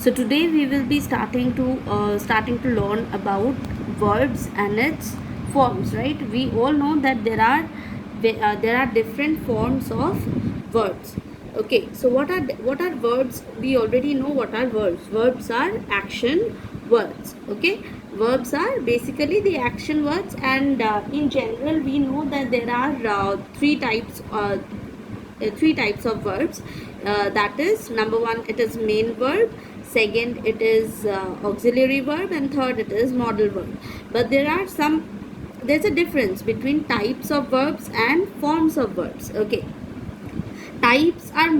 So today we will be starting to learn about verbs and its forms. Right? We all know that there are different forms of verbs. Okay. So what are verbs? We already know what are verbs. Verbs are action words. Okay. Verbs are basically the action words, and in general we know that there are three types of verbs. That is, number one, it is main verb. Second, it is auxiliary verb, and third, it is modal verb. But there's a difference between types of verbs and forms of verbs. Okay. Types are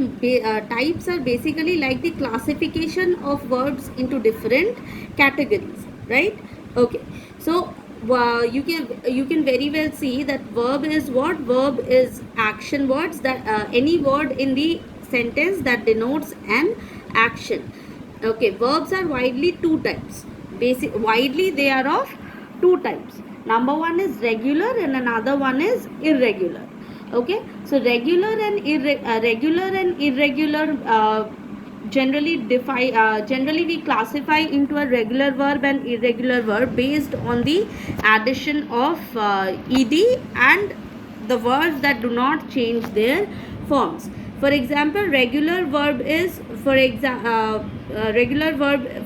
basically like the classification of verbs into different categories, right? Okay. So you can very well see that verb is what? Verb is action words, that any word in the sentence that denotes an action. Okay. Verbs are widely two types. Widely they are of two types. Number one is regular and another one is irregular. Okay. So regular and irregular generally we classify into a regular verb and irregular verb based on the addition of ed and the verbs that do not change their forms. For example, regular verb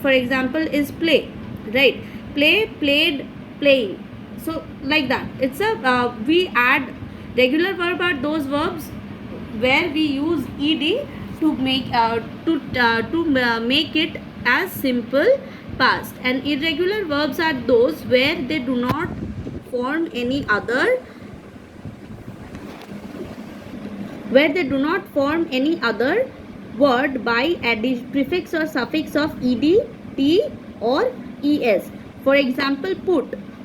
for example is play, right? Play, played, playing. So like that, it's a we add regular verb are those verbs where we use ed to make it as simple past, and irregular verbs are those where they do not form any other word by prefix or suffix of ed, t or es. For example,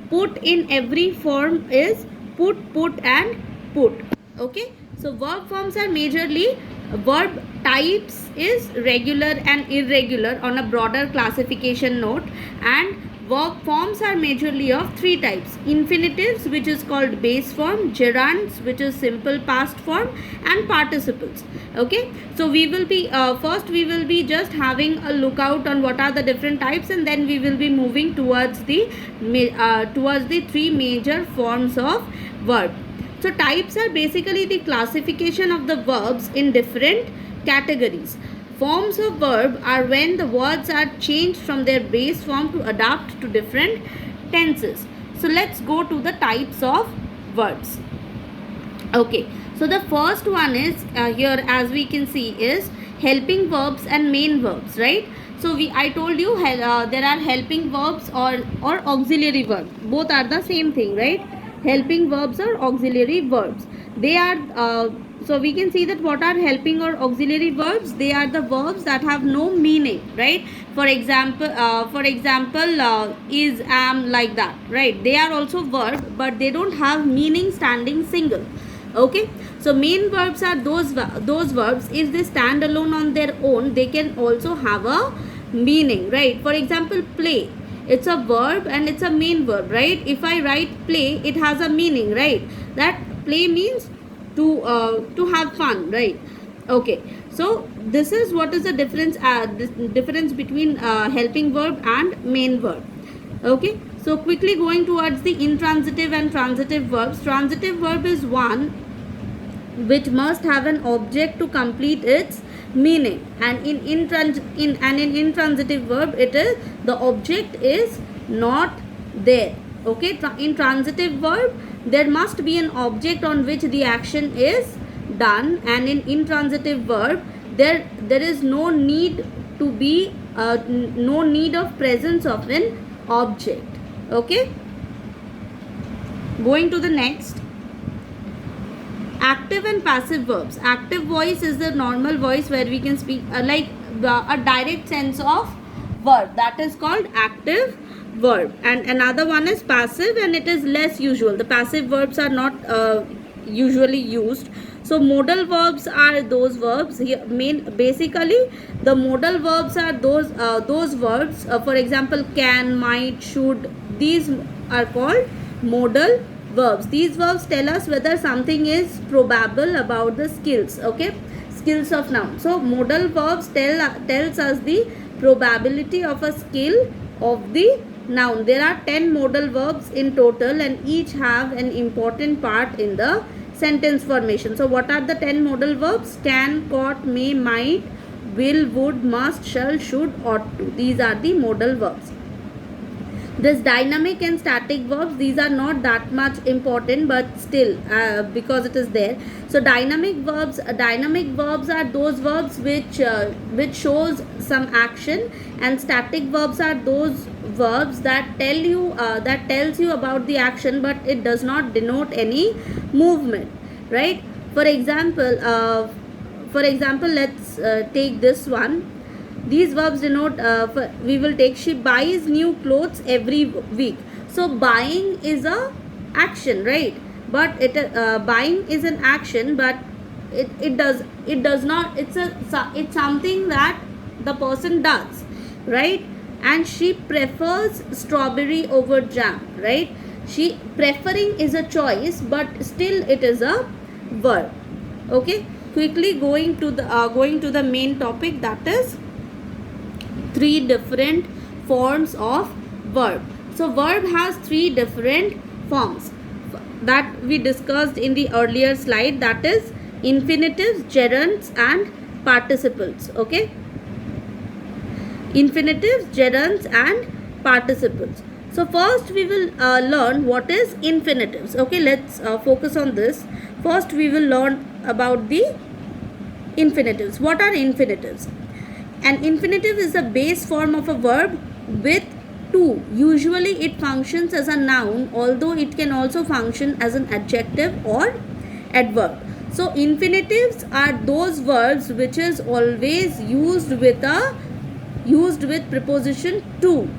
put in every form is put and put. Okay. So verb forms are majorly, verb types is regular and irregular on a broader classification note, and verb forms are majorly of three types: infinitives, which is called base form; gerunds, which is simple past form; and participles. Okay. So we will be first we will be just having a look out on what are the different types, and then we will be moving towards the three major forms of verb. So types are basically the classification of the verbs in different categories. Forms of verb are when the words are changed from their base form to adapt to different tenses. So let's go to the types of verbs. Okay. So the first one is here, as we can see, is helping verbs and main verbs, right? So I told you there are helping verbs or auxiliary verbs. Both are the same thing, right? Helping verbs or auxiliary verbs. They are so we can see that what are helping or auxiliary verbs? They are the verbs that have no meaning, right? For example, is, am, like that, right? They are also verb, but they don't have meaning standing single. Okay. So main verbs are those verbs, if they stand alone on their own, they can also have a meaning, right? For example, play, it's a verb and it's a main verb, right? If I write play, it has a meaning, right? That play means to have fun, right? Okay. So this is what is the difference between helping verb and main verb. Okay. So quickly going towards the intransitive and transitive verbs. Transitive verb is one which must have an object to complete its meaning, and in intransitive verb, it is the object is not there. Okay. In transitive verb, there must be an object on which the action is done, and in intransitive verb, there is no need to be no need of presence of an object. Okay. Going to the next, active and passive verbs. Active voice is the normal voice where we can speak a direct sense of verb, that is called active verb, and another one is passive, and it is less usual. The passive verbs are not usually used. So modal verbs are those verbs here. Basically the modal verbs are those verbs, for example, can, might, should. These are called modal verbs. These verbs tell us whether something is probable about the skills. Okay. Skills of noun. So modal verbs tells us the probability of a skill of the noun. There are 10 modal verbs in total and each have an important part in the sentence formation. So what are the 10 modal verbs? Can, caught, may, might, will, would, must, shall, should, ought to. These are the modal verbs. This dynamic and static verbs, these are not that much important, but still because it is there. So dynamic verbs are those verbs which shows some action, and static verbs are those verbs that tells you about the action, but it does not denote any movement, right? For example, let's take this one. These verbs denote, we will take, she buys new clothes every week. So buying is a action, right? But buying is an action, but it does not, it's something that the person does, right? And she prefers strawberry over jam, right? She preferring is a choice, but still it is a verb. Okay, quickly going to the main topic, that is 3 different forms of verb. So verb has 3 different forms that we discussed in the earlier slide, that is infinitives, gerunds and participles. Okay, infinitives, gerunds and participles. So first we will learn what is infinitives. Okay, let's focus on this. First we will learn about the infinitives. What are infinitives? An infinitive is a base form of a verb with 2. Usually it functions as a noun, although it can also function as an adjective or adverb. So infinitives are those verbs which is always used with preposition to,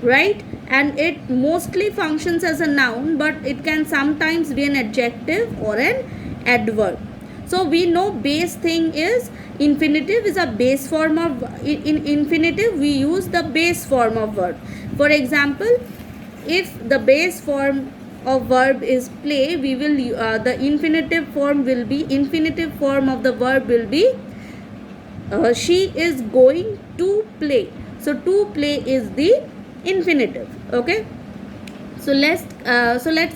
right? And it mostly functions as a noun, but it can sometimes be an adjective or an adverb. So we know base thing is infinitive is a base form of, in infinitive we use the base form of verb. For example, if the base form of verb is play, we will the infinitive form of the verb will be she is going to play. So to play is the infinitive. Okay, so let's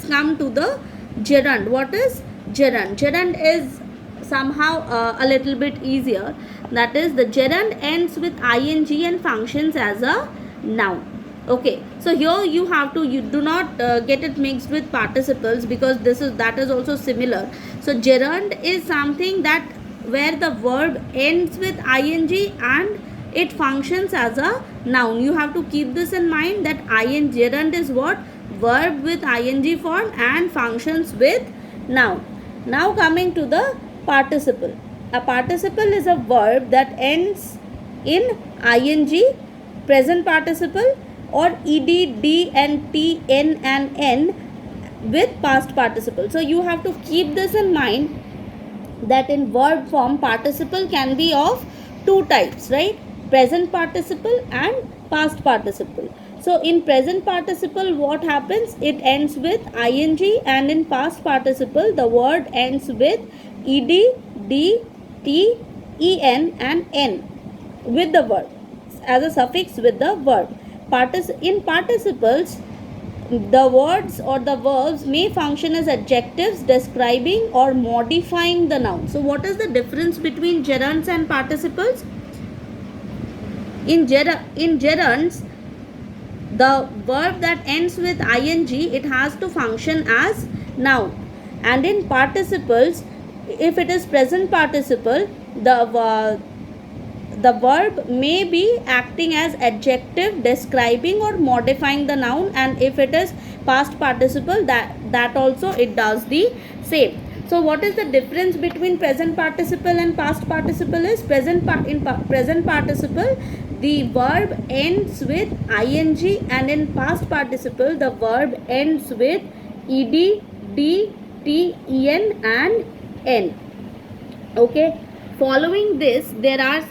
come to the gerund. What is gerund? Gerund is somehow a little bit easier. That is, the gerund ends with ing and functions as a noun. Okay, so here you do not get it mixed with participles, because that is also similar. So gerund is something that where the verb ends with ing and it functions as a noun. You have to keep this in mind, that gerund is what? Verb with ing form and functions with noun. Now coming to the participle. A participle is a verb that ends in ing, present participle, or ed, d and t, n and n with past participle. So you have to keep this in mind, that in verb form participle can be of 2 types, right? Present participle and past participle. So in present participle what happens? It ends with ing, and in past participle the word ends with ed, d, t, en and n with the verb as a suffix with the verb. In participles, the words or the verbs may function as adjectives describing or modifying the noun. So what is the difference between gerunds and participles? In gerunds, the verb that ends with ing, it has to function as noun. And in participles, if it is present participle, the verb may be acting as adjective describing or modifying the noun, and if it is past participle, that also it does the same. So what is the difference between present participle and past participle? Is present participle the verb ends with ing, and in past participle the verb ends with ed, d, t, en and n. Okay, following this there are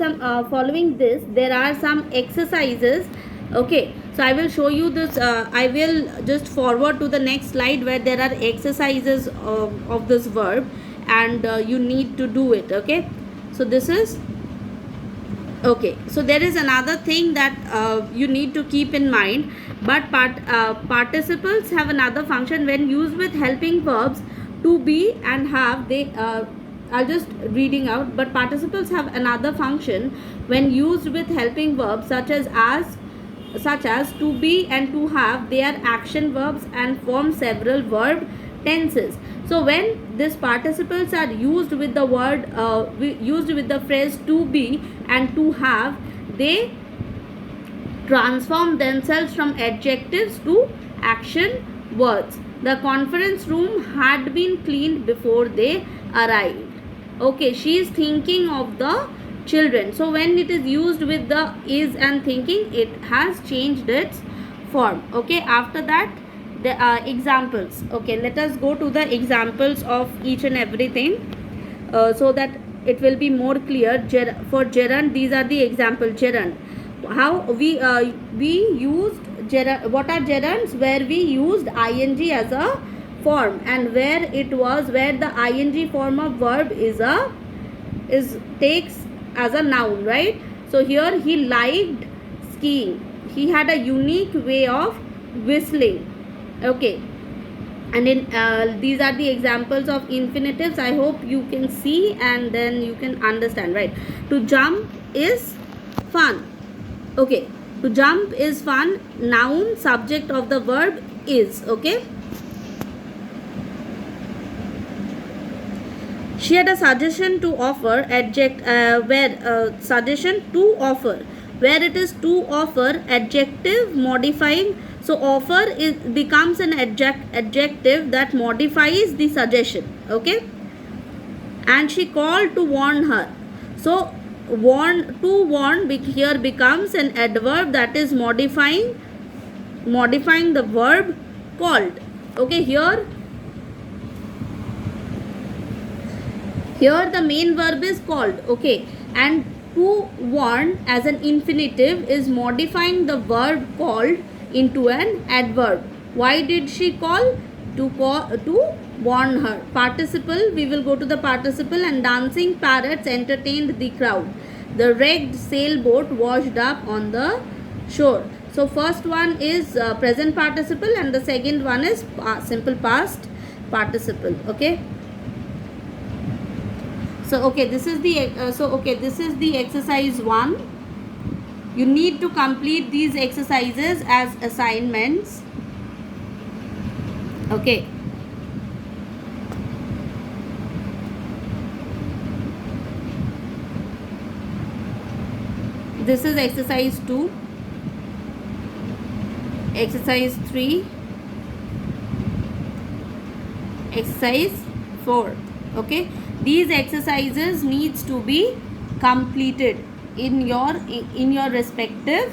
some exercises. Okay, so I will show you this. I will just forward to the next slide where there are exercises of this verb, and you need to do it. Okay, so this is Okay, so there is another thing that you need to keep in mind, but participles have another function when used with helping verbs to be and have. I'll just reading out, but participles have another function when used with helping verbs such as to be and to have. They are action verbs and form several verb tenses. So when these participles are used with the used with the phrase to be and to have, they transform themselves from adjectives to action words. The conference room had been cleaned before they arrived. Okay, she is thinking of the children. So when it is used with the is and thinking, it has changed its form. Okay, after that the examples. Okay, let us go to the examples of each and everything so that it will be more clear. For gerund, these are the example. Gerund, how we used gerund. What are gerunds? Where we used ing as a form, and where the ing form of verb is takes as a noun, right? So here, he liked skiing. He had a unique way of whistling. Okay, and in these are the examples of infinitives. I hope you can see and then you can understand, right? To jump is fun. Okay, to jump is fun. Noun, subject of the verb is. Okay, she had a suggestion to offer. Suggestion to offer, where it is to offer, adjective modifying. So offer becomes an adjective that modifies the suggestion. Okay, and she called to warn her. So warn here becomes an adverb that is modifying the verb called. Okay, here the main verb is called. Okay, and to warn as an infinitive is modifying the verb called into an adverb. Why did she call? To warn her. Participle, we will go to the participle. And dancing parrots entertained the crowd. The wrecked sailboat washed up on the shore. So first one is present participle and the second one is simple past participle. Okay, so okay, this is the exercise 1. You need to complete these exercises as assignments. Okay, this is exercise 2, exercise 3, exercise 4. Okay, these exercises needs to be completed in your respective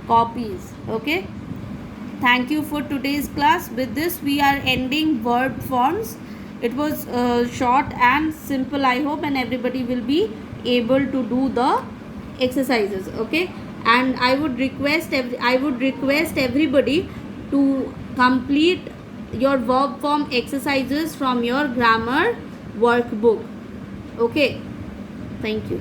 copies. Okay, thank you for today's class. With this we are ending verb forms. It was short and simple, I hope, and everybody will be able to do the exercises. Okay, and I would request everybody to complete your verb form exercises from your grammar workbook. Okay, thank you.